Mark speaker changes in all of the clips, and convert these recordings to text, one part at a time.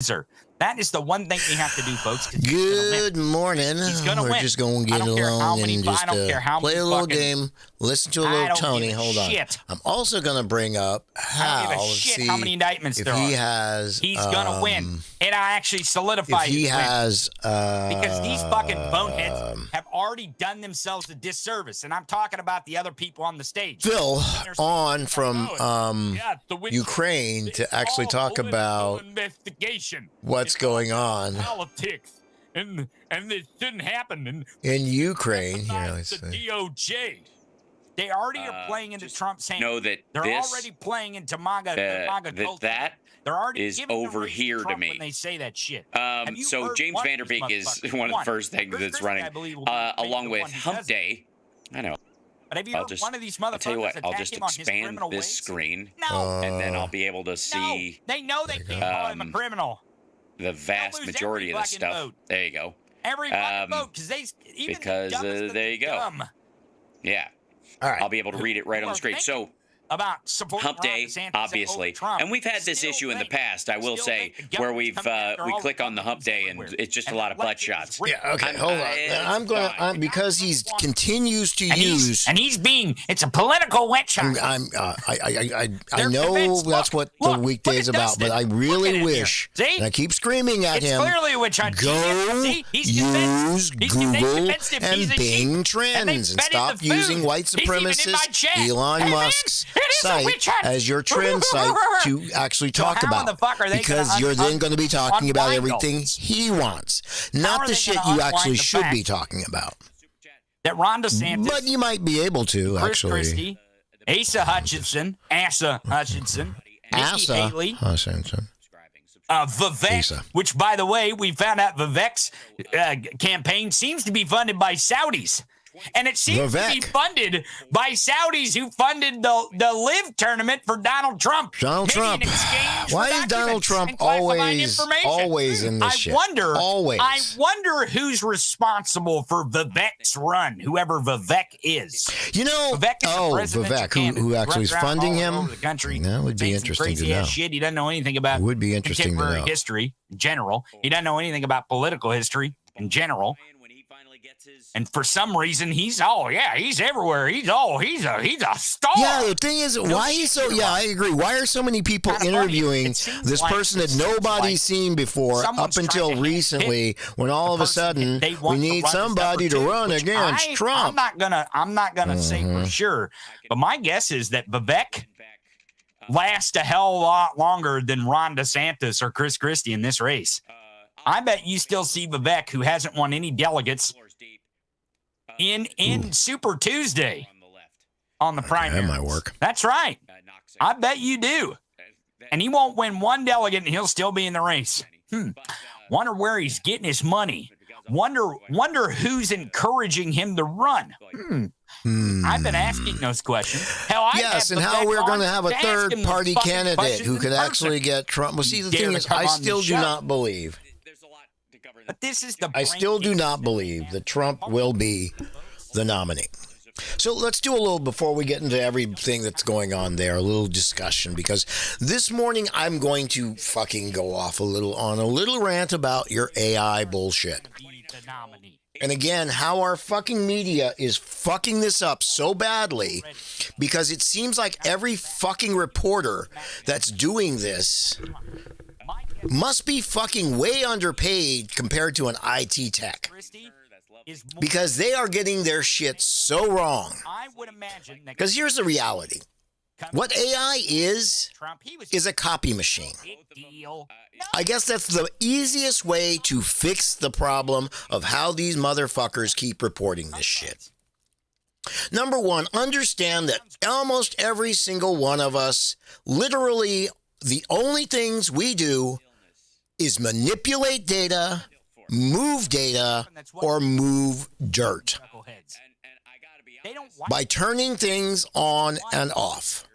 Speaker 1: That is the one thing we have to do, folks.
Speaker 2: Good morning.
Speaker 1: He's gonna
Speaker 2: We're
Speaker 1: win.
Speaker 2: just going to get along and just play a little game, listen to a little Tony. Hold on. I'm also going to bring up how,
Speaker 1: how many indictments there are. He's gonna win. It actually solidifies
Speaker 2: he has
Speaker 1: because these fucking boneheads have already done themselves a disservice, and I'm talking about the other people on the stage.
Speaker 2: Phil on from Ukraine to actually talk about what's going on.
Speaker 1: Politics, and this shouldn't happen
Speaker 2: in Ukraine.
Speaker 1: The DOJ. They already are playing into Trump's hand.
Speaker 3: Know that
Speaker 1: they're already playing into MAGA.
Speaker 3: That
Speaker 1: they're already
Speaker 3: is over here to me
Speaker 1: when they say that shit.
Speaker 3: So James Vanderbeek is one of the first things that's running, along with Hump Day. I know.
Speaker 1: But have you heard one of these motherfuckers?
Speaker 3: I'll tell you what. I'll just expand this screen, and then I'll be able to see.
Speaker 1: No, they know they can't call him a criminal.
Speaker 3: The vast majority of this stuff.
Speaker 1: Vote.
Speaker 3: There you go.
Speaker 1: Every fucking vote, because
Speaker 3: there you go.
Speaker 1: Dumb.
Speaker 3: Yeah.
Speaker 2: All right.
Speaker 3: I'll be able to read it right on the screen. So,
Speaker 1: about supporting
Speaker 3: Hump Day, obviously, and we've had this issue in the past. I will say, where we click on the Hump Day and it's just a lot of butt shots.
Speaker 2: Yeah. Okay. Hold on. Because he continues to use,
Speaker 1: it's a political witch hunt.
Speaker 2: I know that's what the weekday's about, but I really wish, and I keep screaming at him,
Speaker 1: clearly a witch hunt.
Speaker 2: Go use Google and Bing trends and stop using white supremacist Elon Musk's site as your trend site to actually talk about, because you're then going to be talking about everything he wants, not the shit you actually should be talking about.
Speaker 1: That Ron DeSantis,
Speaker 2: but you might be able to
Speaker 1: Chris
Speaker 2: actually.
Speaker 1: Christie, Asa Hutchinson, Nikki Haley, Vivek, which, by the way, we found out Vivek's campaign seems to be funded by Saudis. And it seems to be funded by Saudis who funded the Live tournament for Donald Trump.
Speaker 2: Why is Donald Trump always in this shit?
Speaker 1: I wonder who's responsible for Vivek's run, whoever Vivek is.
Speaker 2: Vivek, who actually is funding him? That would be interesting to know.
Speaker 1: Shit. He doesn't know anything about contemporary history in general. He doesn't know anything about political history in general. And for some reason, he's everywhere. He's a star.
Speaker 2: Yeah, the thing is, I agree. Why are so many people interviewing this person that nobody's seen before up until recently, when all of a sudden we need somebody to run against Trump?
Speaker 1: I'm not gonna say for sure, but my guess is that Vivek lasts a hell of a lot longer than Ron DeSantis or Chris Christie in this race. I bet you still see Vivek, who hasn't won any delegates, in Super Tuesday on the primary.
Speaker 2: That might work.
Speaker 1: That's right. I bet you do. And he won't win one delegate, and he'll still be in the race. Wonder where he's getting his money. Wonder who's encouraging him to run. I've been asking those questions. Hell,
Speaker 2: and how we're going to have a third-party candidate who could actually get Trump. Well, see, the thing is, I still do not believe.
Speaker 1: But this is
Speaker 2: I still do not believe that Trump will be the nominee. So let's do a little, before we get into everything that's going on there, a little discussion, because this morning I'm going to fucking go off on a little rant about your AI bullshit. And again, how our fucking media is fucking this up so badly, because it seems like every fucking reporter that's doing this must be fucking way underpaid compared to an IT tech, because they are getting their shit so wrong. Because here's the reality. What AI is a copy machine. I guess that's the easiest way to fix the problem of how these motherfuckers keep reporting this shit. Number one, understand that almost every single one of us, literally the only things we do is manipulate data, or move dirt by turning things on and off.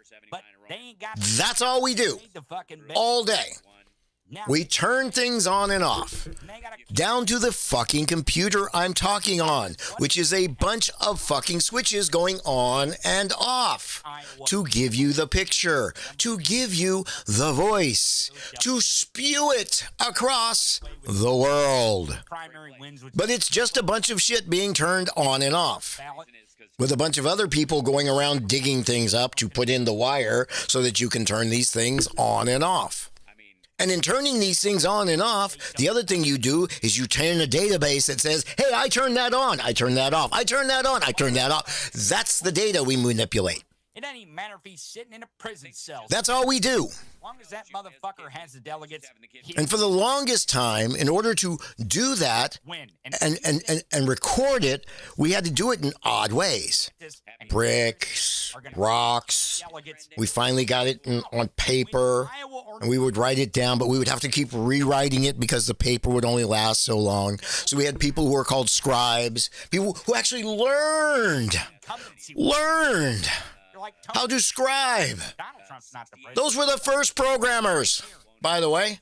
Speaker 2: That's all we do all day. We turn things on and off, down to the fucking computer I'm talking on, which is a bunch of fucking switches going on and off to give you the picture, to give you the voice, to spew it across the world. But it's just a bunch of shit being turned on and off, with a bunch of other people going around digging things up to put in the wire so that you can turn these things on and off. And in turning these things on and off, the other thing you do is you turn a database that says, hey, I turn that on, I turn that off, I turn that on, I turn that off. That's the data we manipulate.
Speaker 1: It doesn't even matter if he's sitting in a prison cell.
Speaker 2: That's all we do.
Speaker 1: As long as that motherfucker has the delegates.
Speaker 2: And for the longest time, in order to do that and record it, we had to do it in odd ways. Bricks, rocks. We finally got it on paper, and we would write it down, but we would have to keep rewriting it because the paper would only last so long. So we had people who were called scribes, people who actually learned how to scribe. Those were the first programmers, by the way.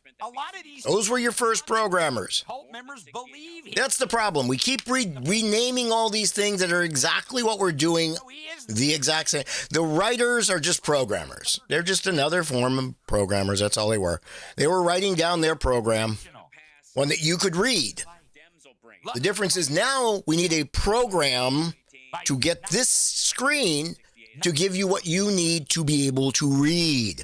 Speaker 2: Those were your first programmers. That's the problem. We keep renaming all these things that are exactly what we're doing, the exact same. The writers are just programmers. They're just another form of programmers. That's all they were. They were writing down their program, one that you could read. The difference is now we need a program to get this screen to give you what you need to be able to read.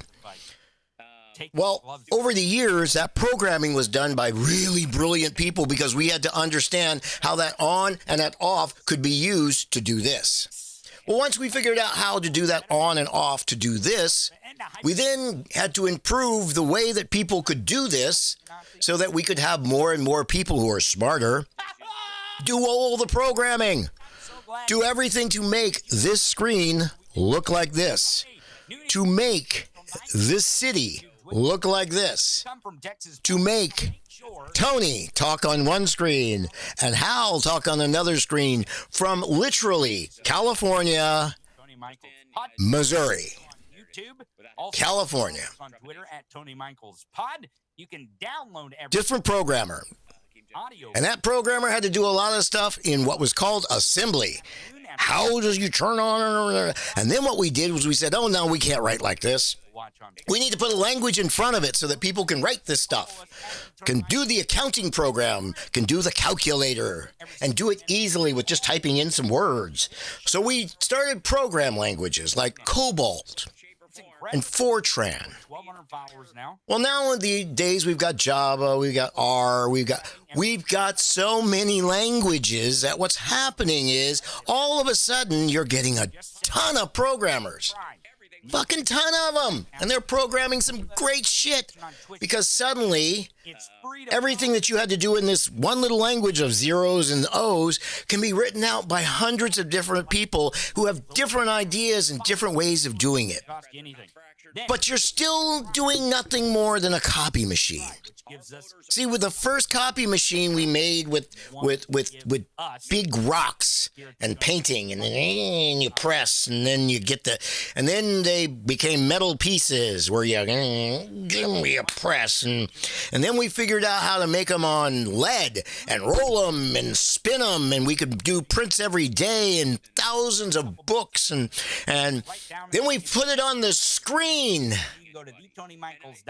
Speaker 2: Well, over the years, that programming was done by really brilliant people because we had to understand how that on and that off could be used to do this. Well, once we figured out how to do that on and off to do this, we then had to improve the way that people could do this so that we could have more and more people who are smarter do all the programming, do everything to make this screen look like this, to make this city look like this, to make Tony talk on one screen and Hal talk on another screen from literally California, Missouri, California.
Speaker 1: On Twitter at Tony Michaels Pod. You can download every
Speaker 2: Different programmer. And that programmer had to do a lot of stuff in what was called assembly. How does you turn on? And then what we did was we said, oh, no, we can't write like this. We need to put a language in front of it so that people can write this stuff, can do the accounting program, can do the calculator, and do it easily with just typing in some words. So we started program languages like Cobalt and Fortran. Well, now in the days we've got Java, we've got R, we've got so many languages that what's happening is all of a sudden you're getting a ton of programmers. Fucking ton of them. And they're programming some great shit because suddenly everything that you had to do in this one little language of zeros and O's can be written out by hundreds of different people who have different ideas and different ways of doing it. But you're still doing nothing more than a copy machine. See, with the first copy machine we made with big rocks and painting, and then you press, and then you get and then they became metal pieces where you give me a press, and then we figured out how to make them on lead and roll them and spin them, and we could do prints every day and thousands of books, and then we put it on the screen.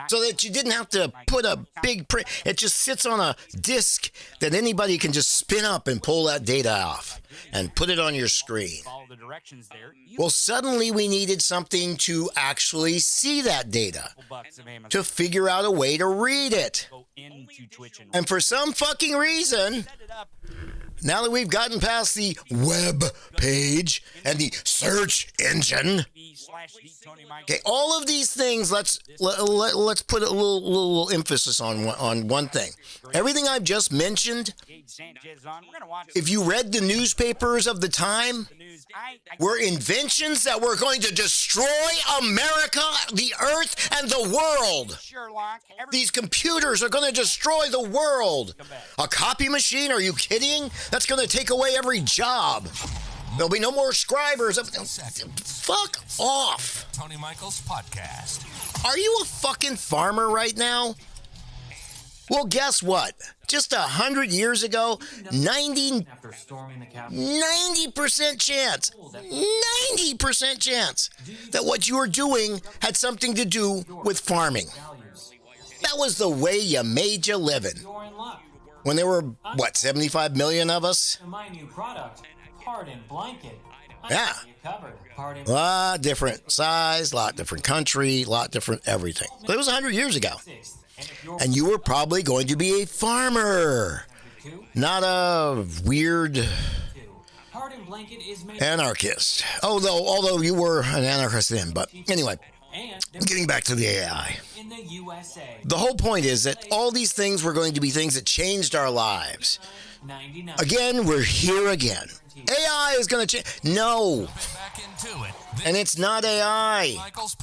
Speaker 2: So that you didn't have to put a big print. It just sits on a disk that anybody can just spin up and pull that data off and put it on your screen. Well, suddenly we needed something to actually see that data, to figure out a way to read it. And for some fucking reason, now that we've gotten past the web page and the search engine, okay, all of these things, let's put a little emphasis on one thing. Everything I've just mentioned, if you read the newspapers of the time, were inventions that were going to destroy America, the earth, and the world. These computers are going to destroy the world. A copy machine? Are you kidding? That's going to take away every job. There'll be no more scribers. Fuck off.
Speaker 4: Tony Michaels Podcast.
Speaker 2: Are you a fucking farmer right now? Well, guess what? Just 100 years ago, 90% chance, 90% chance that what you were doing had something to do with farming. That was the way you made your living. When there were, 75 million of us? Yeah. A lot different size, a lot different country, a lot different everything. But it was 100 years ago. And you were probably going to be a farmer, not a weird anarchist. Although you were an anarchist then. But anyway, getting back to the AI. The whole point is that all these things were going to be things that changed our lives. Again, we're here again. AI is going to change. No. And it's not AI.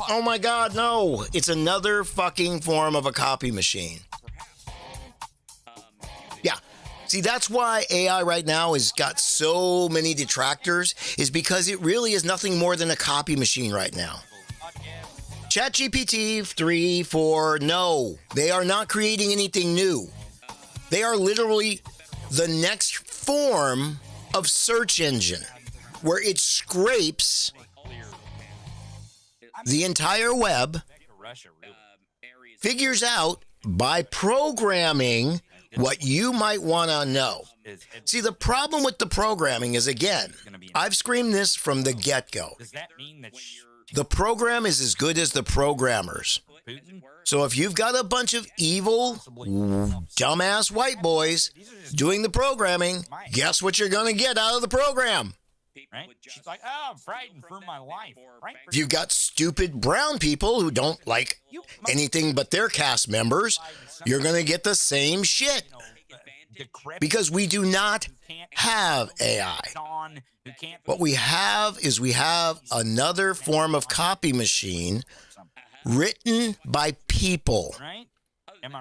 Speaker 2: Oh my God, no. It's another fucking form of a copy machine. Yeah. See, that's why AI right now has got so many detractors, is because it really is nothing more than a copy machine right now. ChatGPT 3, 4, no. They are not creating anything new. They are literally the next form of search engine, where it scrapes the entire web, figures out by programming what you might want to know. See, the problem with the programming is, again, I've screamed this from the get-go. The program is as good as the programmers. So if you've got a bunch of evil, dumbass white boys doing the programming, guess what you're going to get out of the program?
Speaker 1: Right? She's like, oh, I'm frightened for my life. Right?
Speaker 2: If you've got stupid brown people who don't like anything but their cast members, you're going to get the same shit. Because we do not have AI. What we have is another form of copy machine written by people.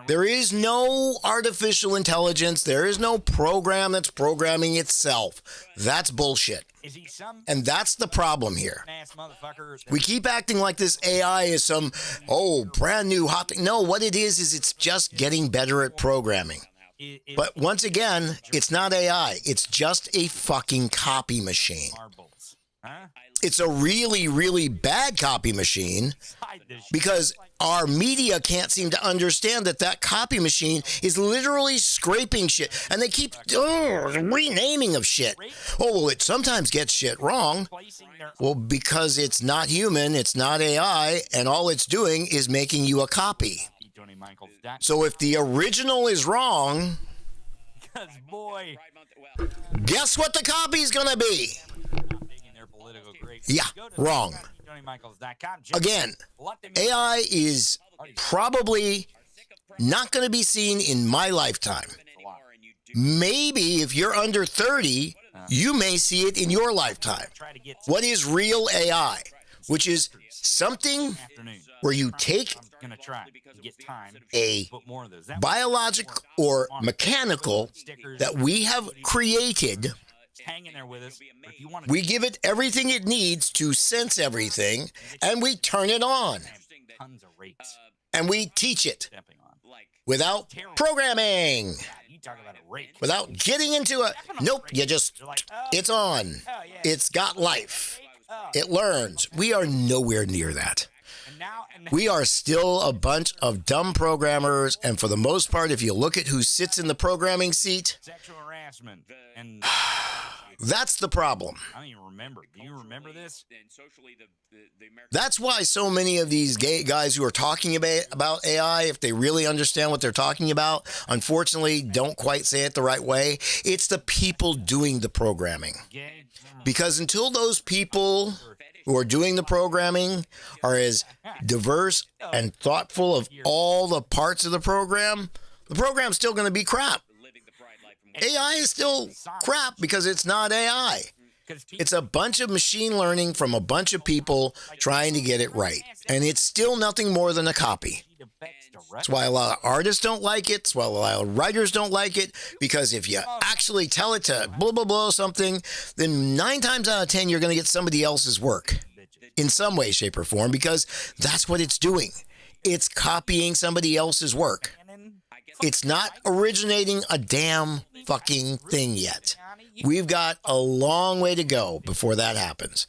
Speaker 2: There is no artificial intelligence. There is no program that's programming itself. That's bullshit. And that's the problem here. We keep acting like this AI is some, brand new hot thing. No, what it is it's just getting better at programming. But once again, it's not AI. It's just a fucking copy machine. It's a really, really bad copy machine because our media can't seem to understand that copy machine is literally scraping shit. And they keep renaming of shit. It sometimes gets shit wrong. Well, because it's not human, it's not AI, and all it's doing is making you a copy. So if the original is wrong, guess what the copy is going to be? Yeah, wrong. Again, AI is probably not going to be seen in my lifetime. Maybe if you're under 30, you may see it in your lifetime. What is real AI? Which is something where you take a biological or mechanical that we have created. We give it everything it needs to sense everything, and we turn it on. And we teach it without programming, without getting into it. Nope, it's on. It's got life. It learns. We are nowhere near that. We are still a bunch of dumb programmers, and for the most part, if you look at who sits in the programming seat,
Speaker 1: sexual harassment and
Speaker 2: that's the problem.
Speaker 1: I don't even remember. Do you remember this?
Speaker 2: That's why so many of these gay guys who are talking about AI, if they really understand what they're talking about, unfortunately don't quite say it the right way. It's the people doing the programming. Because until those people who are doing the programming are as diverse and thoughtful of all the parts of the program's still going to be crap. AI is still crap because it's not AI. It's a bunch of machine learning from a bunch of people trying to get it right. And it's still nothing more than a copy. That's why a lot of artists don't like it. That's why a lot of writers don't like it. Because if you actually tell it to blah, blah, blah something, then 9 times out of 10, you're going to get somebody else's work in some way, shape, or form, because that's what it's doing. It's copying somebody else's work. It's not originating a damn fucking thing yet. We've got a long way to go before that happens.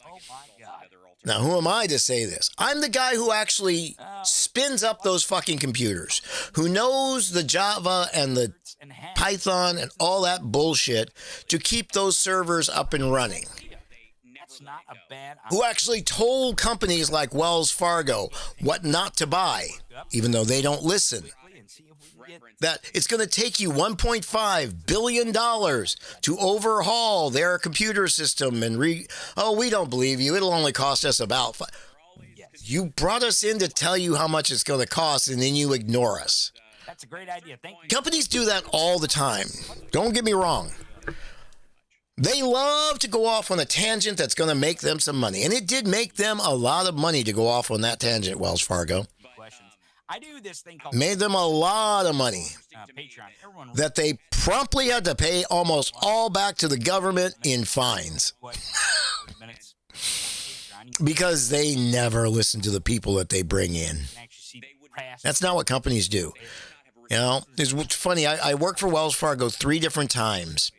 Speaker 2: Now, who am I to say this? I'm the guy who actually spins up those fucking computers, who knows the Java and the Python and all that bullshit to keep those servers up and running. Who actually told companies like Wells Fargo what not to buy, even though they don't listen. That it's going to take you $1.5 billion to overhaul their computer system and we don't believe you. It'll only cost us about You brought us in to tell you how much it's going to cost, and then you ignore us.
Speaker 1: That's a great idea. Thank you.
Speaker 2: Companies do that all the time. Don't get me wrong. They love to go off on a tangent that's going to make them some money. And it did make them a lot of money to go off on that tangent, Wells Fargo.
Speaker 1: I do this thing called
Speaker 2: made them a lot of money
Speaker 1: Patreon.
Speaker 2: that they promptly had to pay almost all back to the government in fines. Because they never listen to the people that they bring in. That's not what companies do. You know, it's funny. I worked for Wells Fargo 3 different times.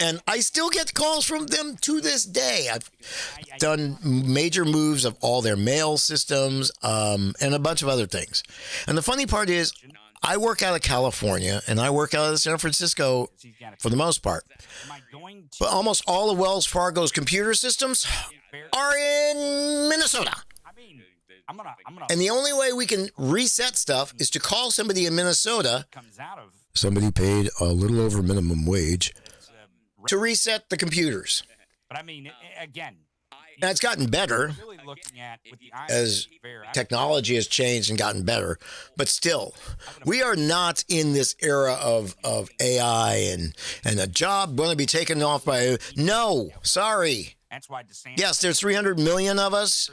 Speaker 2: And I still get calls from them to this day. I've done major moves of all their mail systems and a bunch of other things. And the funny part is, I work out of California and I work out of San Francisco for the most part. But almost all of Wells Fargo's computer systems are in Minnesota. And the only way we can reset stuff is to call somebody in Minnesota. Somebody paid a little over minimum wage to reset the computers.
Speaker 1: But I mean, again,
Speaker 2: now it's gotten better as technology has changed and gotten better, but still, we are not in this era of AI and a job going to be taken off by. No, sorry. Yes, there's 300 million of us,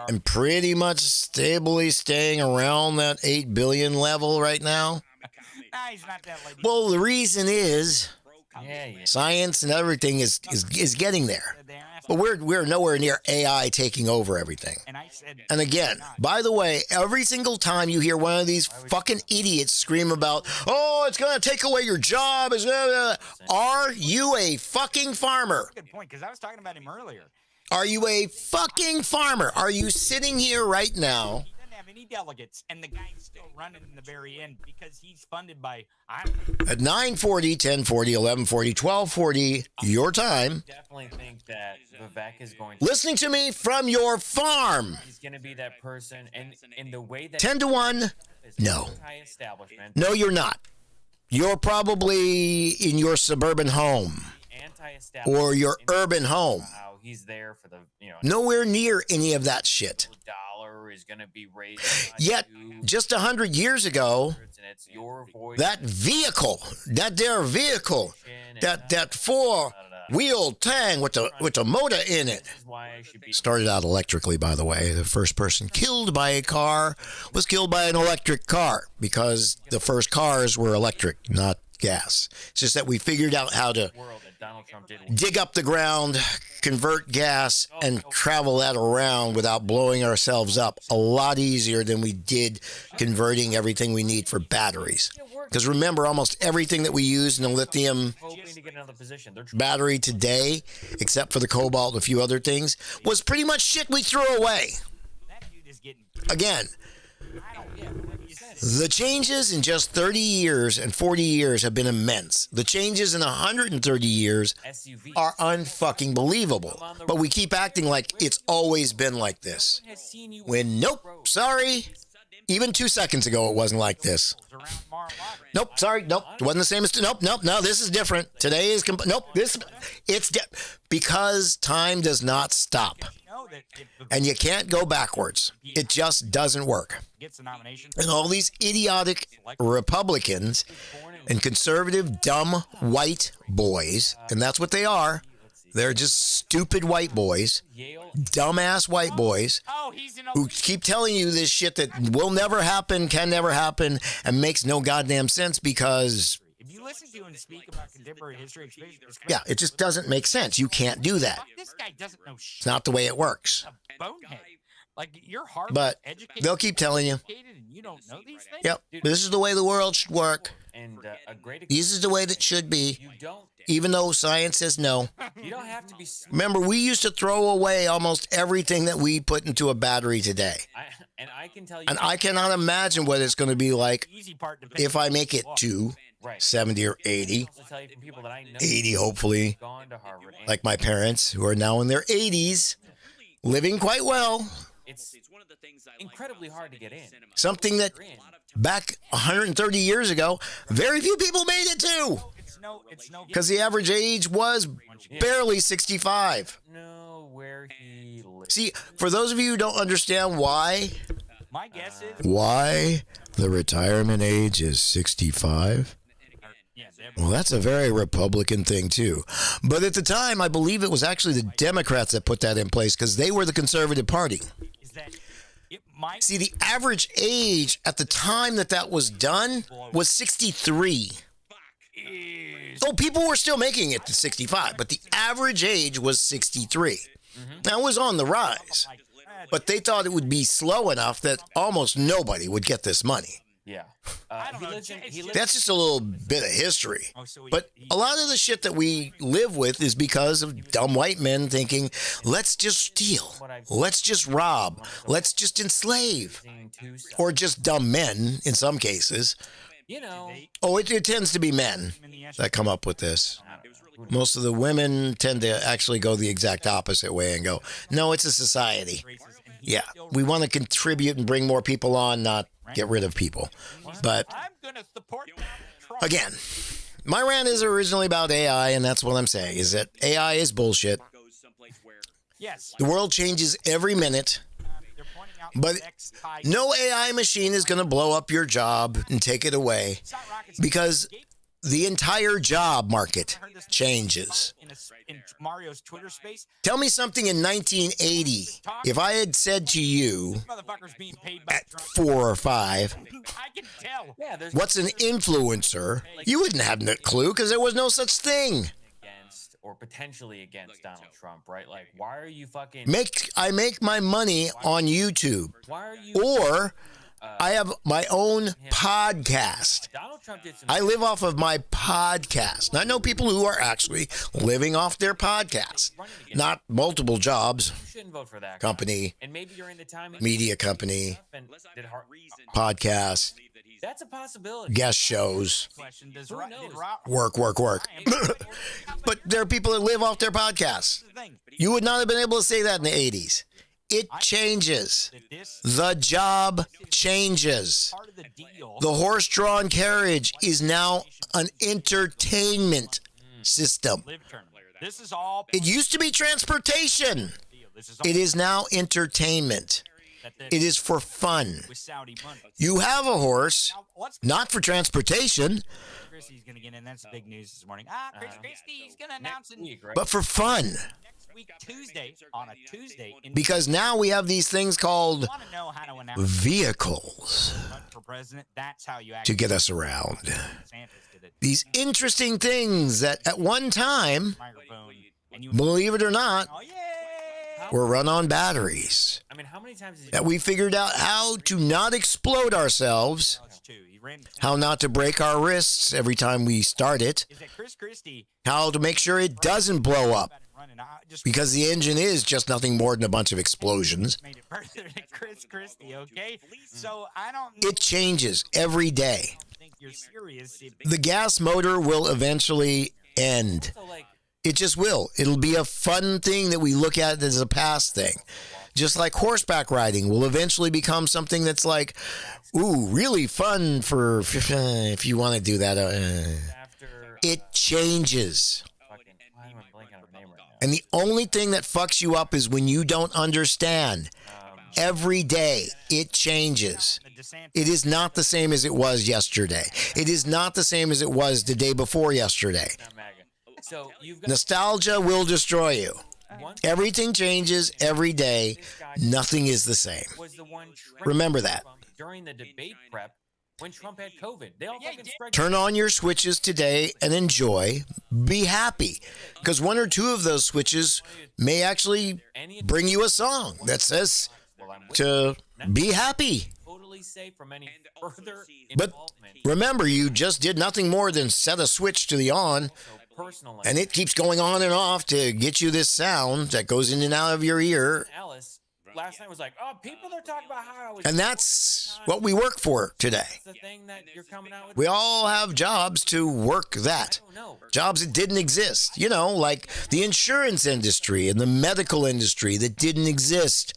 Speaker 2: and pretty much stably staying around that 8 billion level right now. Well, the reason is science and everything is getting there. But we're nowhere near AI taking over everything. And again, by the way, every single time you hear one of these fucking idiots scream about, oh, it's going to take away your job, are you a fucking farmer?
Speaker 1: Good point, because I was talking about him earlier.
Speaker 2: Are you a fucking farmer? Are you sitting here right now?
Speaker 1: Any delegates, and the guy's still running in the very end because he's funded by
Speaker 2: at 9:40, 10:40, 11:40, 12:40 your time.
Speaker 4: Definitely think that Vivek is going
Speaker 2: to listening to me from your farm.
Speaker 4: He's going to be that person, and in the way that
Speaker 2: 10 to 1. No, you're not. You're probably in your suburban home or your urban home.
Speaker 4: He's there for the
Speaker 2: nowhere near any of that shit.
Speaker 4: Is going to be raised.
Speaker 2: Yet, just 100 years ago, that vehicle, that 4-wheel tang with the motor in it, started out electrically, by the way. The first person killed by a car was killed by an electric car because the first cars were electric, not gas. It's just that we figured out how to dig up the ground, convert gas, and travel that around without blowing ourselves up a lot easier than we did converting everything we need for batteries. Because remember, almost everything that we use in the lithium battery today, except for the cobalt and a few other things, was pretty much shit we threw away. Again, the changes in just 30 years and 40 years have been immense. The changes in 130 years are unfucking believable. But we keep acting like it's always been like this. When, nope, sorry. Even 2 seconds ago, it wasn't like this. Nope, sorry, nope, it wasn't the same as, nope, no, this is different. Today is, because time does not stop. And you can't go backwards. It just doesn't work. And all these idiotic Republicans and conservative dumb white boys, and that's what they are. They're just stupid white boys, dumbass white boys who keep telling you this shit that will never happen, can never happen, and makes no goddamn sense because
Speaker 1: if you listen to him speak about contemporary history,
Speaker 2: yeah, it just doesn't make sense. You can't do that.
Speaker 1: This guy doesn't know shit.
Speaker 2: It's not the way it works.
Speaker 1: A bonehead. Like you're hard,
Speaker 2: But
Speaker 1: educated,
Speaker 2: they'll keep telling you.
Speaker 1: And you don't know these things.
Speaker 2: Yep, this is the way the world should work.
Speaker 4: And a great
Speaker 2: This is the way that should be, even though science says no.
Speaker 4: You don't have to be.
Speaker 2: Remember, we used to throw away almost everything that we put into a battery today.
Speaker 4: I can tell you.
Speaker 2: And I cannot imagine what it's going to be like if I make it to 70 or 80. 80, hopefully. Like my parents, who are now in their 80s, living quite well.
Speaker 4: It's incredibly hard to get in.
Speaker 2: Something that back 130 years ago, very few people made it to. Because the average age was barely 65.
Speaker 4: No, where he lives.
Speaker 2: See, for those of you who don't understand why
Speaker 1: my guess is
Speaker 2: the retirement age is 65, well, that's a very Republican thing, too. But at the time, I believe it was actually the Democrats that put that in place because they were the conservative party. See, the average age at the time that was done was 63. Oh, people were still making it to 65, but the average age was 63. Now, it was on the rise, but they thought it would be slow enough that almost nobody would get this money.
Speaker 4: Yeah.
Speaker 2: That's just a little bit of history. But a lot of the shit that we live with is because of dumb white men thinking, let's just steal, let's just rob, let's just enslave. Or just dumb men in some cases. Oh, it tends to be men that come up with this. Most of the women tend to actually go the exact opposite way and go, no, it's a society. Yeah, we want to contribute and bring more people on, not get rid of people. But again, my rant is originally about AI, and that's what I'm saying, is that AI is bullshit. The world changes every minute, but no AI machine is going to blow up your job and take it away because the entire job market changes.
Speaker 1: In Mario's Twitter space.
Speaker 2: Tell me something in 1980. If I had said to you at 4 or 5,
Speaker 1: I can tell.
Speaker 2: What's an influencer? You wouldn't have no clue because there was no such thing.
Speaker 4: Against or potentially against Donald Trump, right? Like, why are you fucking?
Speaker 2: I make my money on YouTube.
Speaker 4: Why are you?
Speaker 2: Or I have my own podcast. I live off of my podcast. And I know people who are actually living off their podcast, not multiple jobs, company, media company, podcast,
Speaker 4: that's a possibility.
Speaker 2: Guest shows, work. But there are people that live off their podcasts. You would not have been able to say that in the 80s. It changes. The job changes. The horse-drawn carriage is now an entertainment system. It used to be transportation. It is now entertainment. It is for fun. You have a horse, not for transportation,
Speaker 1: Christie's going to get in. That's big news this morning. Chris Christie's going to announce it.
Speaker 2: but for fun.
Speaker 1: Week Tuesday on a Tuesday
Speaker 2: Because now we have these things called
Speaker 1: want to know how to announce
Speaker 2: vehicles
Speaker 1: for president. That's how you
Speaker 2: to get us around. These interesting things that at one time, believe it or not, were run on batteries.
Speaker 4: I mean, how many times
Speaker 2: That we figured out how to not explode ourselves, how not to break our wrists every time we start it, how to make sure it doesn't blow up. Because the engine is just nothing more than a bunch of explosions. It changes every day. The gas motor will eventually end. It just will. It'll be a fun thing that we look at as a past thing. Just like horseback riding will eventually become something that's like, ooh, really fun for if you want to do that. It changes. And the only thing that fucks you up is when you don't understand. Every day, it changes. It is not the same as it was yesterday. It is not the same as it was the day before yesterday. Nostalgia will destroy you. Everything changes every day. Nothing is the same. Remember that.
Speaker 4: During the debate prep, when Trump had COVID, they all fucking spread.
Speaker 2: Turn on your switches today and enjoy. Be happy. Because one or two of those switches may actually bring you a song that says, to be happy.
Speaker 4: Totally safe from any further
Speaker 2: But
Speaker 4: involvement.
Speaker 2: remember, you just did nothing more than set a switch to the on,
Speaker 4: Personally,
Speaker 2: and it keeps going on and off to get you this sound that goes in and out of your ear.
Speaker 4: Alice last night was like, "Oh, people are talking about how I was."
Speaker 2: And that's what we work for today.
Speaker 4: That's the thing that you're coming out with.
Speaker 2: We all have jobs to work that.
Speaker 4: I don't know.
Speaker 2: Jobs that didn't exist, like the insurance industry and the medical industry that didn't exist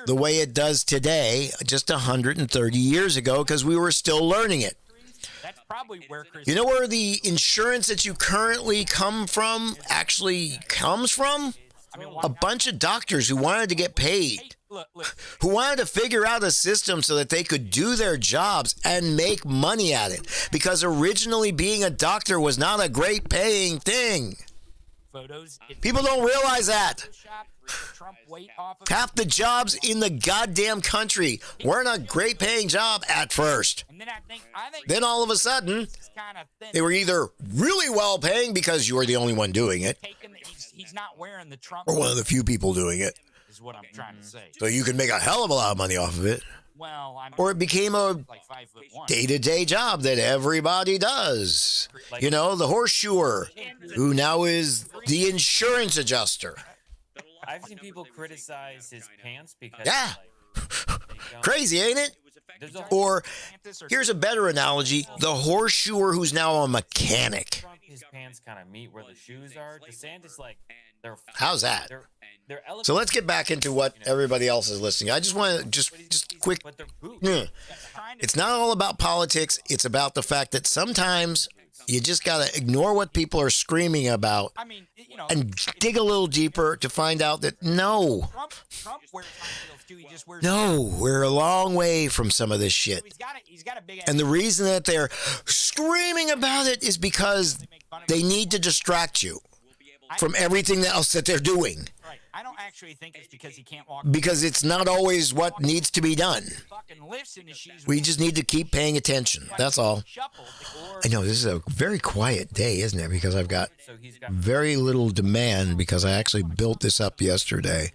Speaker 2: the way it does today just 130 years ago because we were still learning it.
Speaker 1: That's probably where Chris.
Speaker 2: You know where the insurance that you currently come from actually comes from? A bunch of doctors who wanted to get paid, who wanted to figure out a system so that they could do their jobs and make money at it. Because originally being a doctor was not a great paying thing. People don't realize that. Half the jobs in the goddamn country weren't a great paying job at first. Then all of a sudden, they were either really well paying because you were the only one doing it,
Speaker 1: He's not wearing the Trump.
Speaker 2: or one of the few people doing it.
Speaker 1: Is what I'm trying to say.
Speaker 2: So you could make a hell of a lot of money off of it.
Speaker 1: Well,
Speaker 2: or it became a
Speaker 1: like 5'1".
Speaker 2: day-to-day job that everybody does. The horseshoer, who now is the insurance adjuster.
Speaker 4: I've seen people criticize his pants because
Speaker 2: Yeah.
Speaker 4: they
Speaker 2: Crazy, ain't it?
Speaker 4: There's a
Speaker 2: Or here's a better analogy, the horseshoer who's now a mechanic.
Speaker 4: Trump, his pants kind of meet where the shoes are. DeSantis, like, they're
Speaker 2: How's that?
Speaker 4: They're elegant,
Speaker 2: So let's get back into what everybody else is listening. I just want to just quick.
Speaker 4: but they're boots.
Speaker 2: Yeah. It's not all about politics. It's about the fact that sometimes you just got to ignore what people are screaming about
Speaker 1: I mean,
Speaker 2: and dig a little deeper to find out that no,
Speaker 1: Trump wears high heels too. He just wears.
Speaker 2: no, we're a long way from some of this shit.
Speaker 1: He's got a big.
Speaker 2: And the reason that they're screaming about it is because they need to distract you from everything else that they're doing.
Speaker 1: Right. I don't actually think it's because he can't walk.
Speaker 2: Because it's not always what needs to be done.
Speaker 1: Fucking lifts in his shoes.
Speaker 2: We just need to keep paying attention. That's all. I know this is a very quiet day, isn't it? Because I've got
Speaker 4: So he's got
Speaker 2: very little demand because I actually built this up yesterday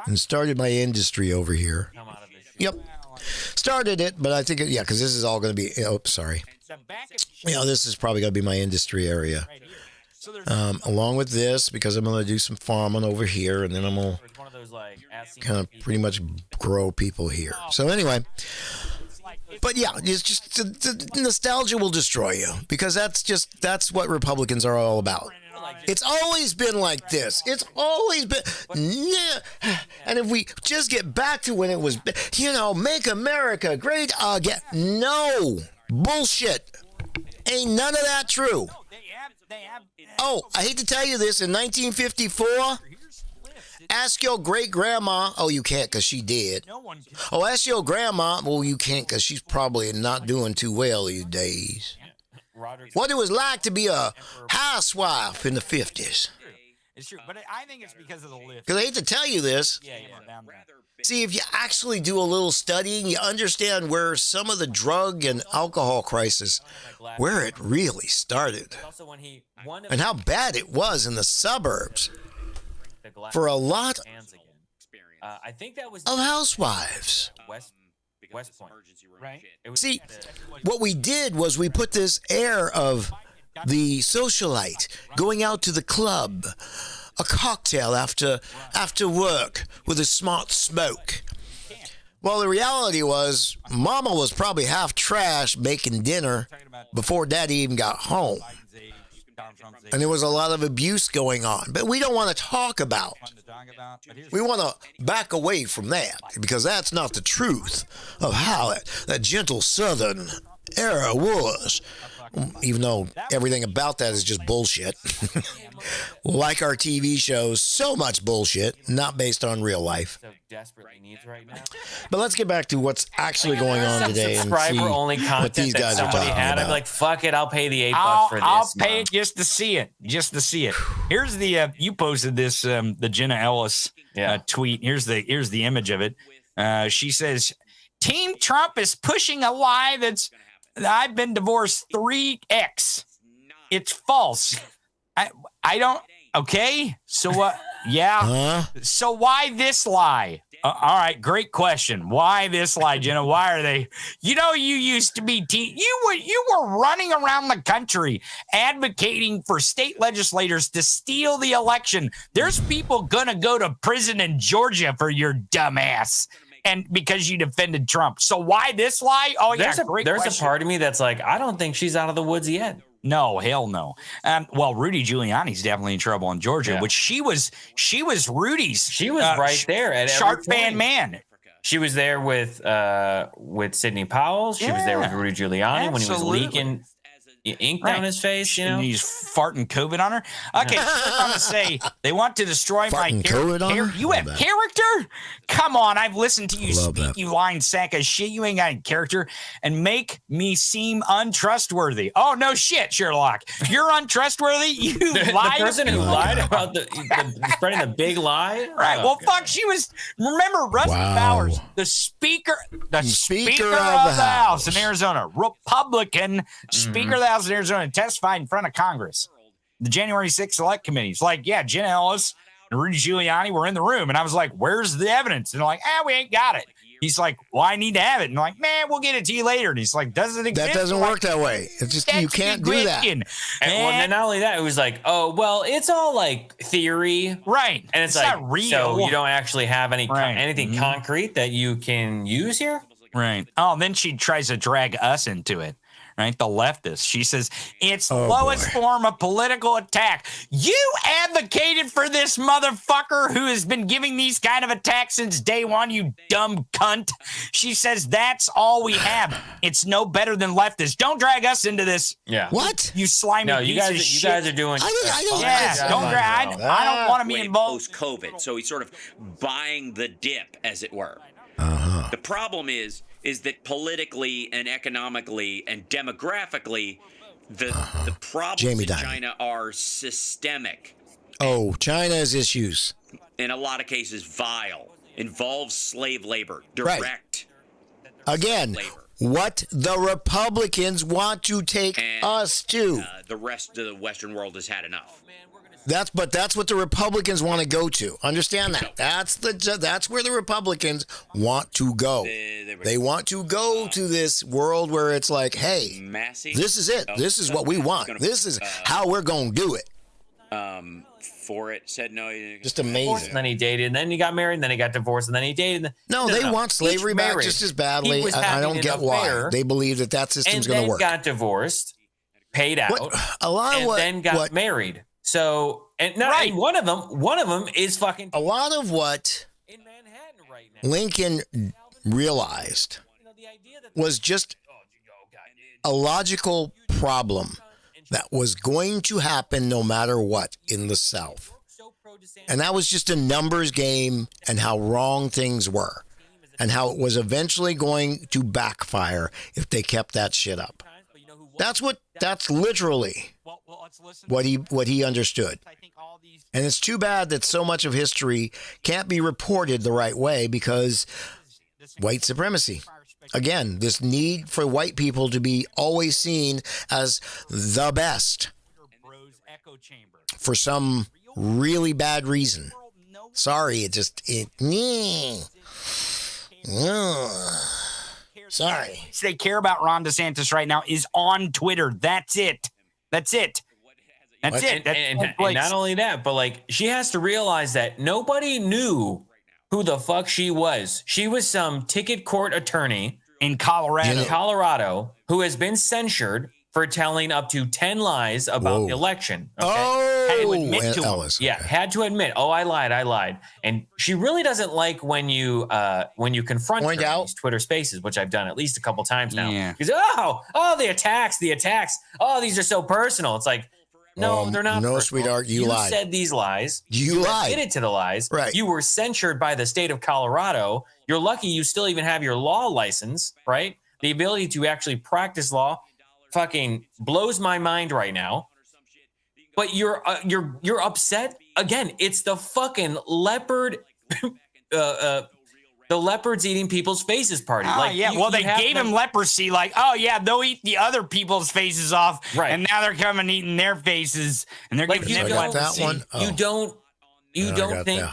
Speaker 2: and started my industry over here.
Speaker 4: come out of this.
Speaker 2: Yep. Started it, but I think, because this is all going to be, sorry.
Speaker 1: The back of his shoes
Speaker 2: This is probably going to be my industry area.
Speaker 1: right here. So there's
Speaker 2: Along with this, because I'm going to do some farming over here, and then I'm going
Speaker 4: It's one of those like
Speaker 2: kind of pretty much grow people here. So anyway, but yeah, it's just the nostalgia will destroy you because that's what Republicans are all about. It's always been like this. It's always been, and if we just get back to when it was, make America great again. No, bullshit. Ain't none of that true.
Speaker 1: they have.
Speaker 2: Oh, I hate to tell you this. In 1954, ask your great grandma. Oh, you can't because she dead.
Speaker 1: No one can.
Speaker 2: Oh, ask your grandma. Well, you can't because she's probably not doing too well these days.
Speaker 4: Roderick.
Speaker 2: What it was like to be a housewife in the 50s.
Speaker 1: It's true, but I think it's because of the lift.
Speaker 2: Because I hate to tell you this.
Speaker 1: Yeah, down there.
Speaker 2: See, if you actually do a little studying, you understand where some of the drug and alcohol crisis, where it really started,
Speaker 4: Also, when he won
Speaker 2: and how bad it was in the suburbs
Speaker 4: the glass
Speaker 2: for a lot
Speaker 4: hands again. I think that was
Speaker 2: of housewives.
Speaker 4: West Point.
Speaker 1: Right.
Speaker 4: It was
Speaker 2: See, what we did was we put this air of the socialite going out to the club, a cocktail after work with a smart smoke. Well, the reality was Mama was probably half trash making dinner before Daddy even got home. And there was a lot of abuse going on. But we don't want to talk about. We want to back away from that because that's not the truth of how that gentle Southern era was. Even though everything about that is just bullshit. Like our TV shows, so much bullshit, not based on real life.
Speaker 4: so desperately needs right now.
Speaker 2: But let's get back to what's actually going on today and see
Speaker 4: Subscriber-only
Speaker 2: what
Speaker 4: content
Speaker 2: these
Speaker 4: that
Speaker 2: guys are
Speaker 4: somebody
Speaker 2: talking
Speaker 4: had. I'd
Speaker 2: about.
Speaker 4: be like, fuck it, I'll pay the $8 for this.
Speaker 1: I'll pay
Speaker 4: month.
Speaker 1: it just to see it. Here's the you posted this the Jenna Ellis tweet. Here's the image of it. She says, "Team Trump is pushing a lie that I've been divorced 3x. It's false. I don't. Okay, so what? Yeah.
Speaker 2: Huh?
Speaker 1: So why this lie? All right, great question. Why this lie, Jenna? Why are they? You used to be you were running around the country advocating for state legislators to steal the election. There's people gonna go to prison in Georgia for your dumb ass. And because you defended Trump. So why this lie? Oh,
Speaker 4: there's
Speaker 1: yeah, great question.
Speaker 4: There's a part of me that's like, I don't think she's out of the woods yet.
Speaker 1: No, hell no. Well, Rudy Giuliani's definitely in trouble in Georgia, which she was Rudy's.
Speaker 4: She was right there at
Speaker 1: Shark Fan Man.
Speaker 4: She was there with Sidney Powell. She was there with Rudy Giuliani when he was leaking ink down his face. You know,
Speaker 1: and he's farting COVID on her. Okay, I'm gonna say they want to destroy my character. You have character? Come on, I've listened to you speak, you lying sack of shit. You ain't got any character, and make me seem untrustworthy. Oh no, shit, Sherlock, you're untrustworthy. You lied.
Speaker 4: The person who lied about the spreading the big lie.
Speaker 1: Right.
Speaker 4: Oh,
Speaker 1: well, fuck. She was. Remember, Rusty Bowers, the speaker of the House in Arizona, Republican Speaker of the House in Arizona, testified in front of Congress. The January 6th Select Committee. It's like, yeah, Jen Ellis and Rudy Giuliani were in the room, and I was like, "Where's the evidence?" And they're like, "We ain't got it." He's like, "Well, I need to have it." And I'm like, "Man, we'll get it to you later." And he's like, "Doesn't exist?"
Speaker 2: That doesn't work that way. It's just you can't do that.
Speaker 4: And not only that, it was like, oh, well, it's all like theory,
Speaker 1: right?
Speaker 4: And it's like, not real. So you don't actually have anything concrete that you can use here,
Speaker 1: right? Oh, then she tries to drag us into it. Right, the leftist. She says it's the lowest form of political attack. You advocated for this motherfucker who has been giving these kind of attacks since day one, you dumb cunt. She says that's all we have. It's no better than leftists. Don't drag us into this.
Speaker 4: Yeah.
Speaker 2: What?
Speaker 1: You slimy piece of shit.
Speaker 4: You guys are doing.
Speaker 1: I don't want to be involved.
Speaker 3: Post-COVID, so he's sort of buying the dip, as it were. The problem is that politically and economically and demographically, the problems in China are systemic.
Speaker 2: Oh, China's issues.
Speaker 3: In a lot of cases, vile. Involves slave labor. Direct.
Speaker 2: Again,
Speaker 3: labor.
Speaker 2: What the Republicans want to take us to.
Speaker 3: The rest of the Western world has had enough.
Speaker 2: That's what the Republicans want to go to. Understand that. That's where the Republicans want to go. They want to go to this world where it's like, hey, this is it. This is what we want. This is how we're going to do it.
Speaker 3: For it said no.
Speaker 2: Just amazing.
Speaker 4: And then he dated, and then he got married, and then he got divorced, and then he dated.
Speaker 2: No, they want slavery back just as badly. I don't get why. They believe that system's going to work.
Speaker 4: And then got divorced, paid out, then got married. So, and one of them is fucking.
Speaker 2: A lot of what
Speaker 4: in Manhattan right now.
Speaker 2: Lincoln realized was just a logical problem that was going to happen no matter what in the South. And that was just a numbers game and how wrong things were and how it was eventually going to backfire if they kept that shit up. That's literally what he understood. And it's too bad that so much of history can't be reported the right way because white supremacy. Again, this need for white people to be always seen as the best for some really bad reason. Sorry, sorry.
Speaker 1: They care about Ron DeSantis right now is on Twitter. That's it.
Speaker 4: And not only that, but like she has to realize that nobody knew who the fuck she was. She was some ticket court attorney
Speaker 1: in Colorado
Speaker 4: who has been censured for telling up to 10 lies about the election.
Speaker 2: Okay?
Speaker 1: Had to admit to
Speaker 2: Ellis.
Speaker 4: Had to admit, I lied. And she really doesn't like when you confront her in these Twitter Spaces, which I've done at least a couple times now.
Speaker 1: Yeah.
Speaker 4: Because the attacks. Oh, these are so personal. It's like, no, they're not.
Speaker 2: No,
Speaker 4: personal.
Speaker 2: sweetheart, you lied.
Speaker 4: You said these lies.
Speaker 2: You lied.
Speaker 4: Admitted to the lies.
Speaker 2: Right.
Speaker 4: You were censured by the state of Colorado. You're lucky you still even have your law license, right? The ability to actually practice law fucking blows my mind right now. But you're upset again. It's the fucking leopard, the leopards eating people's faces party.
Speaker 1: They gave him leprosy. Like, they'll eat the other people's faces off, right? And now they're coming eating their faces, and they're giving them leprosy.
Speaker 2: That one.
Speaker 4: You don't think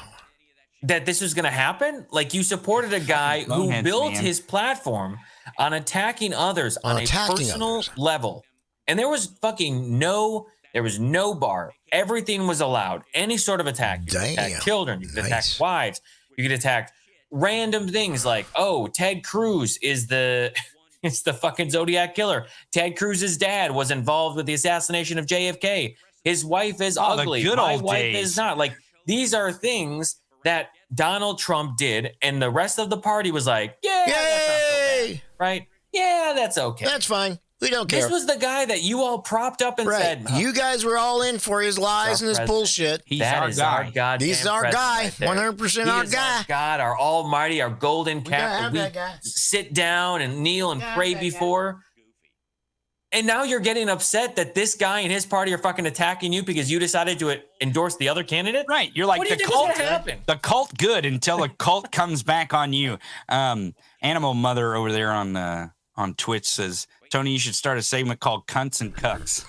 Speaker 4: that this was going to happen? Like, you supported a guy who built his platform on attacking others on a personal level. And there was no bar. Everything was allowed. Any sort of attack. You could attack children. You could attack wives. You could attack random things like, oh, Ted Cruz is the fucking Zodiac killer. Ted Cruz's dad was involved with the assassination of JFK. His wife is ugly. My wife is not. Like, these are things that Donald Trump did, and the rest of the party was like, yeah, that's not so bad, right? Yeah, that's okay.
Speaker 2: That's fine. We don't care.
Speaker 4: This was the guy that you all propped up and said,
Speaker 2: you guys were all in for his lies and his bullshit.
Speaker 4: He's our guy.
Speaker 2: He's our guy. 100% our guy.
Speaker 4: Our God, our almighty, our golden calf. We sit down and kneel and pray before. And now you're getting upset that this guy and his party are fucking attacking you because you decided to endorse the other candidate?
Speaker 1: Right. You're like, the cult good until the cult comes back on you. Animal Mother over there on Twitch says, Tony, you should start a segment called Cunts and Cucks.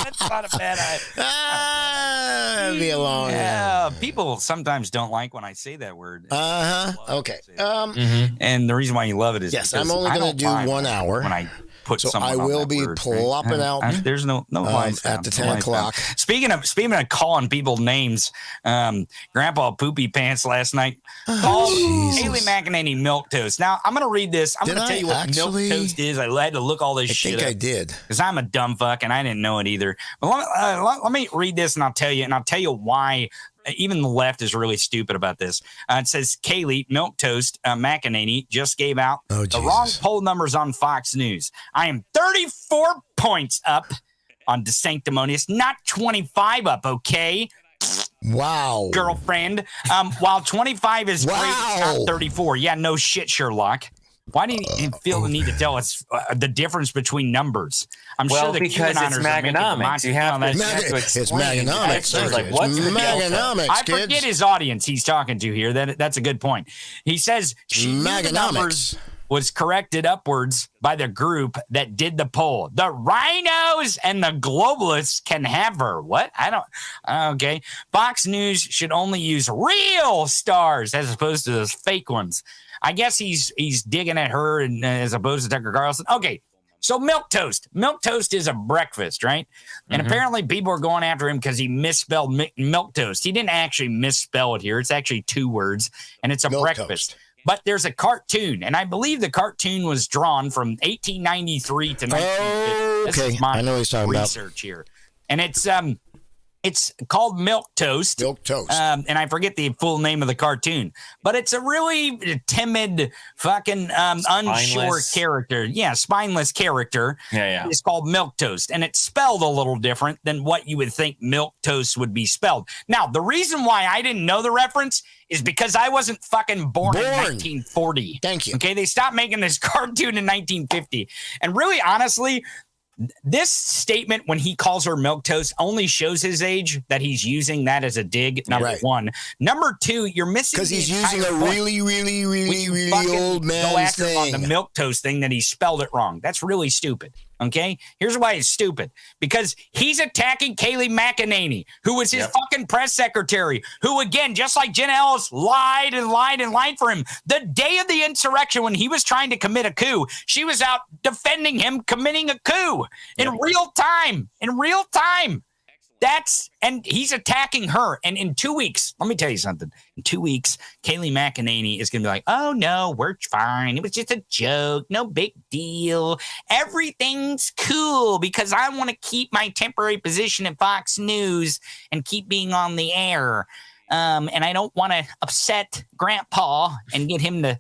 Speaker 1: That's not a bad idea.
Speaker 2: Leave me alone.
Speaker 1: Yeah, people sometimes don't like when I say that word.
Speaker 2: Okay.
Speaker 1: And the reason why you love it is
Speaker 2: yes, I'm only going to do 1 hour.
Speaker 1: When I put
Speaker 2: so I will be plopping out.
Speaker 1: There's no lines
Speaker 2: at the 10 o'clock.
Speaker 1: Speaking of calling people names, Grandpa Poopy Pants last night called Haley McEnany milquetoast. Now I'm gonna read this. I'm gonna tell you what milquetoast is. I had to look all this shit up.
Speaker 2: I think I did
Speaker 1: because I'm a dumb fuck and I didn't know it either. But let me read this and I'll tell you why. Even the left is really stupid about this. It says Kaylee Milquetoast McEnany just gave out the wrong poll numbers on Fox News. I am 34 points up on DeSanctimonious, not 25 up, okay?
Speaker 2: Wow.
Speaker 1: Girlfriend. While 25 is great, not 34. Yeah, no shit, Sherlock. Why do you feel the need to tell us the difference between numbers? I'm sure the
Speaker 4: because it's Maganomics. You have to explain.
Speaker 2: It's Maganomics.
Speaker 4: Like, what's
Speaker 2: Maganomics,
Speaker 1: I forget his audience he's talking to here. That's a good point. He says the numbers was corrected upwards by the group that did the poll. The rhinos and the globalists can have her. What? Okay. Fox News should only use real stars as opposed to those fake ones. I guess he's digging at her and as opposed to Tucker Carlson. Okay, so milquetoast. Milquetoast is a breakfast, right? And apparently people are going after him because he misspelled milquetoast. He didn't actually misspell it here. It's actually 2 words, and it's a breakfast. But there's a cartoon, and I believe the cartoon was drawn from 1893 to 1950. This is my
Speaker 2: I know what he's talking
Speaker 1: research here. And it's called Milquetoast.
Speaker 2: Milquetoast.
Speaker 1: And I forget the full name of the cartoon, but it's a really timid, fucking unsure character. Yeah, spineless character.
Speaker 4: Yeah.
Speaker 1: It's called Milquetoast, and it's spelled a little different than what you would think milquetoast would be spelled. Now, the reason why I didn't know the reference is because I wasn't fucking born in 1940.
Speaker 2: Thank you.
Speaker 1: Okay, they stopped making this cartoon in 1950. And really, honestly, this statement, when he calls her milquetoast, only shows his age, that he's using that as a dig, number one. Number 2, you're missing
Speaker 2: because he's using a really old man's thing.
Speaker 1: On the milquetoast thing that he spelled it wrong. That's really stupid. Okay, here's why it's stupid. Because he's attacking Kaylee McEnany, who was his fucking press secretary, who, again, just like Jen Ellis, lied for him. The day of the insurrection, when he was trying to commit a coup, she was out defending him committing a coup in real time. And he's attacking her. And in 2 weeks, let me tell you something. In 2 weeks, Kaylee McEnany is going to be like, oh, no, we're fine. It was just a joke. No big deal. Everything's cool because I want to keep my temporary position at Fox News and keep being on the air. And I don't want to upset Grandpa and get him to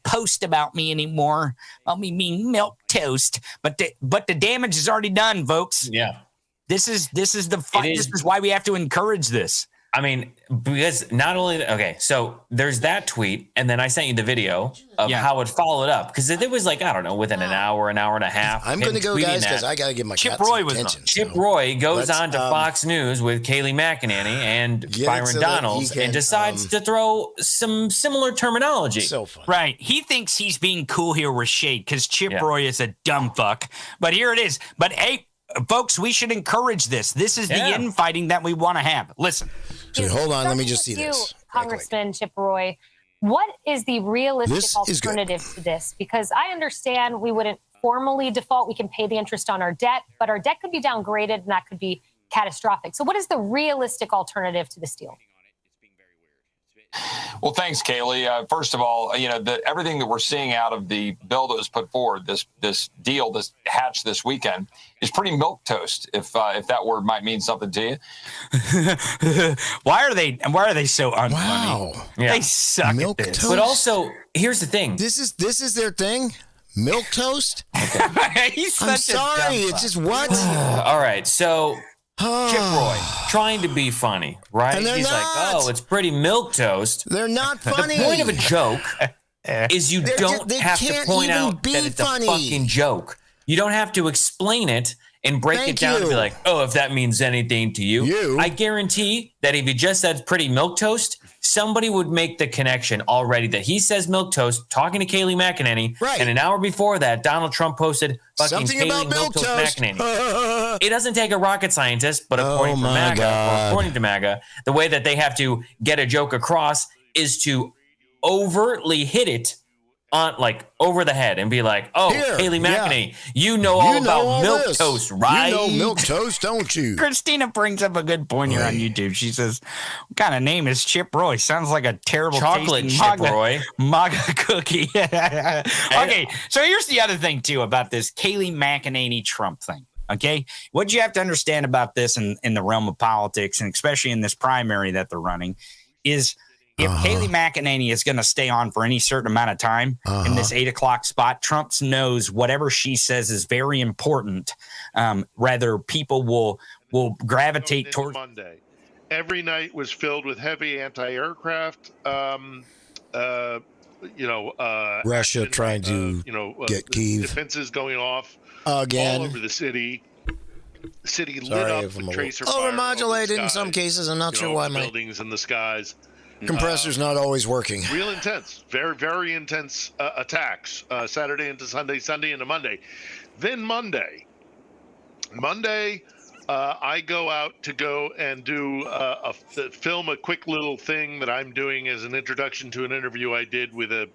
Speaker 1: post about me anymore, about me being milquetoast. But the damage is already done, folks.
Speaker 4: Yeah.
Speaker 1: This is the fight. This is why we have to encourage this.
Speaker 4: I mean, because not only so there's that tweet, and then I sent you the video of how it followed up because it was like, I don't know, within an hour and a half.
Speaker 2: I'm going to go, guys, because I got to give my
Speaker 1: Chip Roy was
Speaker 2: attention.
Speaker 4: Chip Roy goes on to Fox News with Kaylee McEnany and Byron Donalds and decides to throw some similar terminology.
Speaker 2: So fun.
Speaker 1: Right. He thinks he's being cool here with shade because Chip Roy is a dumb fuck. But here it is. But hey, folks, we should encourage this. This is the infighting that we want to have. Listen.
Speaker 2: So hold on, let me just see
Speaker 5: Starting with
Speaker 2: this.
Speaker 5: you, Congressman Chip Roy, what is the realistic
Speaker 2: This is good.
Speaker 5: alternative to this? Because I understand we wouldn't formally default. We can pay the interest on our debt, but our debt could be downgraded and that could be catastrophic. So what is the realistic alternative to this deal?
Speaker 6: Well, thanks, Kaylee. First of all, everything that we're seeing out of the bill that was put forward, this deal, this hatch this weekend, is pretty milquetoast. If that word might mean something to you.
Speaker 1: Why are they so unfunny?
Speaker 2: Wow.
Speaker 4: Yeah.
Speaker 1: They suck
Speaker 2: Milk
Speaker 1: at this.
Speaker 2: toast?
Speaker 4: But also, here's the thing.
Speaker 2: This is their thing? Milk toast?
Speaker 1: He's
Speaker 2: I'm
Speaker 1: such a
Speaker 2: sorry.
Speaker 1: dumb
Speaker 2: It's
Speaker 1: fuck.
Speaker 2: just what?
Speaker 4: All right, so Chip Roy trying to be funny, right?
Speaker 2: And they're
Speaker 4: He's like,
Speaker 2: not.
Speaker 4: oh, it's pretty milquetoast.
Speaker 2: They're not funny.
Speaker 4: The point of a joke is you don't
Speaker 2: they
Speaker 4: have to
Speaker 2: can't
Speaker 4: point
Speaker 2: even
Speaker 4: out
Speaker 2: be
Speaker 4: that it's
Speaker 2: funny.
Speaker 4: a fucking joke. You don't have to explain it and break
Speaker 2: Thank
Speaker 4: it down and be
Speaker 2: you.
Speaker 4: like, oh, if that means anything to you. I guarantee that if you just said pretty milquetoast, somebody would make the connection already that he says milquetoast talking to Kayleigh McEnany.
Speaker 2: Right.
Speaker 4: And an hour before that, Donald Trump posted fucking
Speaker 2: Something
Speaker 4: Kayleigh
Speaker 2: about milk toast.
Speaker 4: McEnany. It doesn't take a rocket scientist, but according to
Speaker 2: my
Speaker 4: MAGA,
Speaker 2: God.
Speaker 4: or according to MAGA, the way that they have to get a joke across is to overtly hit on over the head and be like, oh,
Speaker 2: Here,
Speaker 4: Kayleigh
Speaker 2: yeah.
Speaker 4: McEnany, you know all about
Speaker 2: all
Speaker 4: milk
Speaker 2: this.
Speaker 4: toast, right?
Speaker 2: You know milk toast, don't you?
Speaker 1: Christina brings up a good point here on YouTube. She says, "What kind of name is Chip Roy? Sounds like a terrible
Speaker 4: Chocolate
Speaker 1: tasting
Speaker 4: Chip Roy.
Speaker 1: MAGA cookie." Okay, so here's the other thing too about this Kayleigh McEnany Trump thing. Okay, what you have to understand about this in the realm of politics, and especially in this primary that they're running, is if Kayleigh McEnany is going to stay on for any certain amount of time in this 8 o'clock spot, Trump knows whatever she says is very important. Rather, people will gravitate towards
Speaker 7: Monday. Every night was filled with heavy anti-aircraft.
Speaker 2: Russia
Speaker 7: action,
Speaker 2: trying to get Kyiv
Speaker 7: defenses going off
Speaker 2: again.
Speaker 7: all over the city. The city lit
Speaker 2: Sorry
Speaker 7: up
Speaker 2: if I'm
Speaker 7: with
Speaker 2: a
Speaker 7: tracer
Speaker 2: little
Speaker 7: fire over the
Speaker 2: overmodulated in some
Speaker 7: skies,
Speaker 2: cases. I'm not sure why my
Speaker 7: buildings in the skies.
Speaker 2: compressor's not always working.
Speaker 7: Real intense, very, very intense attacks. Saturday into Sunday, Sunday into Monday. Then Monday, I go out to go and do film a quick little thing that I'm doing as an introduction to an interview I did with a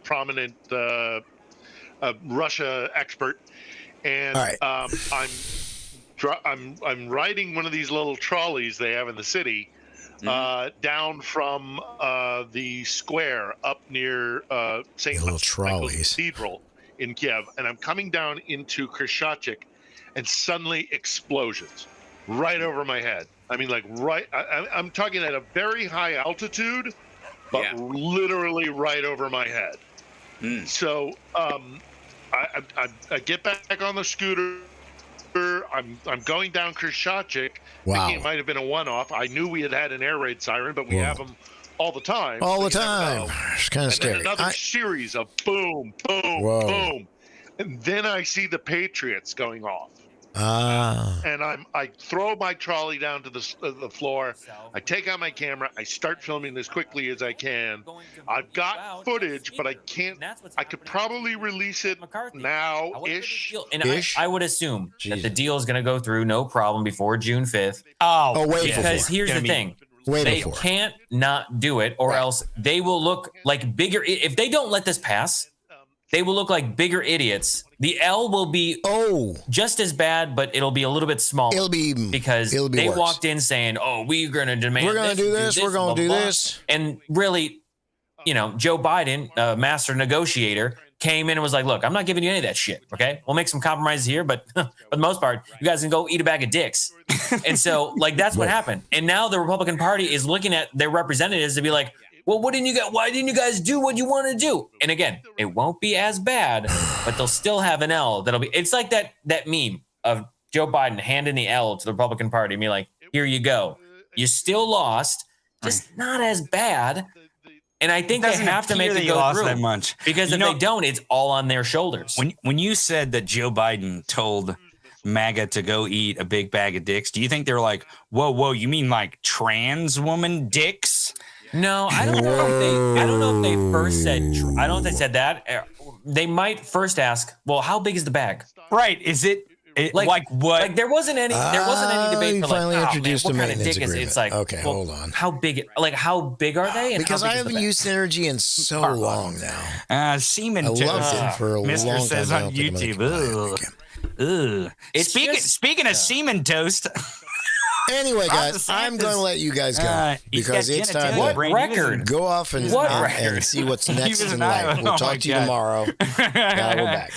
Speaker 7: prominent Russia expert, and
Speaker 2: All right.
Speaker 7: I'm riding one of these little trolleys they have in the city. Down from the square up near St.
Speaker 2: Little
Speaker 7: Michael's
Speaker 2: trolleys.
Speaker 7: Cathedral in Kiev, and I'm coming down into Khrushchevsk, and suddenly explosions right over my head. I mean, I'm talking at a very high altitude, but literally right over my head. So I get back on the scooter. I'm going down Khrushchevsk,
Speaker 2: Wow.
Speaker 7: thinking it might have been a one-off. I knew we had an air raid siren, but we have them all the time.
Speaker 2: All the
Speaker 7: so you never
Speaker 2: time.
Speaker 7: know.
Speaker 2: It's kind of
Speaker 7: And then
Speaker 2: scary.
Speaker 7: another series of boom, boom,
Speaker 2: Whoa.
Speaker 7: boom, and then I see the Patriots going off, and I throw my trolley down to the floor. I take out my camera. I start filming as quickly as I can. I've got footage, but I can't. I could probably release it now-ish.
Speaker 4: And
Speaker 2: Ish?
Speaker 4: I would assume that
Speaker 2: Jesus.
Speaker 4: the deal is going to go through no problem before June 5th.
Speaker 1: Oh,
Speaker 2: way
Speaker 4: Because
Speaker 2: before.
Speaker 4: here's
Speaker 1: Gonna
Speaker 4: the
Speaker 1: be
Speaker 4: thing.
Speaker 2: Way
Speaker 4: They
Speaker 2: before.
Speaker 4: can't not do it, or else they will look like bigger. If they don't let this pass, they will look like bigger idiots. The L will be just as bad, but it'll be a little bit smaller.
Speaker 2: It'll be
Speaker 4: because
Speaker 2: it'll be
Speaker 4: they
Speaker 2: worse.
Speaker 4: walked in saying, "Oh, we're going to demand.
Speaker 2: We're gonna do this, we're gonna
Speaker 4: blah,
Speaker 2: do
Speaker 4: blah."
Speaker 2: this.
Speaker 4: And really, Joe Biden, master negotiator, came in and was like, "Look, I'm not giving you any of that shit. Okay, we'll make some compromises here, but for the most part, you guys can go eat a bag of dicks." And so, that's what happened. And now the Republican Party is looking at their representatives to be like, "Well, why didn't you guys do what you want to do?" And again, it won't be as bad, but they'll still have an L. It's like that meme of Joe Biden handing the L to the Republican Party and be like, "Here you go. You still lost, just not as bad." And I think they
Speaker 1: doesn't
Speaker 4: have to
Speaker 1: appear
Speaker 4: make
Speaker 1: that
Speaker 4: it
Speaker 1: you
Speaker 4: go
Speaker 1: lost
Speaker 4: through
Speaker 1: that much.
Speaker 4: because if they don't, it's all on their shoulders.
Speaker 1: When you said that Joe Biden told MAGA to go eat a big bag of dicks, do you think they're like, whoa, you mean like trans woman dicks?
Speaker 4: No, I don't know if they first said. I don't know if they said that. They might first ask, "Well, how big is the bag?"
Speaker 1: Right. Is it Like what?
Speaker 4: Like there wasn't any debate
Speaker 2: you
Speaker 4: for like,
Speaker 2: finally
Speaker 4: oh, man,
Speaker 2: introduced
Speaker 4: what
Speaker 2: a
Speaker 4: kind of
Speaker 2: maintenance
Speaker 4: dick is it?
Speaker 2: agreement.
Speaker 4: It's like,
Speaker 2: okay,
Speaker 4: well,
Speaker 2: hold on.
Speaker 4: how big are they? And
Speaker 2: Because
Speaker 4: how
Speaker 2: I
Speaker 4: big is
Speaker 2: haven't
Speaker 4: the
Speaker 2: used Synergy in so long now.
Speaker 1: Semen
Speaker 2: I loved
Speaker 1: toast.
Speaker 2: it for a
Speaker 1: Mr.
Speaker 2: long time.
Speaker 1: says
Speaker 2: I
Speaker 1: on
Speaker 2: don't think I'm gonna
Speaker 1: YouTube.
Speaker 2: keep buying it again.
Speaker 1: Ugh. Speaking of semen toast.
Speaker 2: Anyway, guys, I'm going to let you guys go because it's time
Speaker 4: what
Speaker 2: to
Speaker 4: record?
Speaker 2: go off and see what's next
Speaker 1: He was
Speaker 2: in
Speaker 1: an
Speaker 2: life.
Speaker 1: Iowa.
Speaker 2: We'll
Speaker 1: Oh
Speaker 2: talk
Speaker 1: my
Speaker 2: to you
Speaker 1: God.
Speaker 2: tomorrow. Now we're back.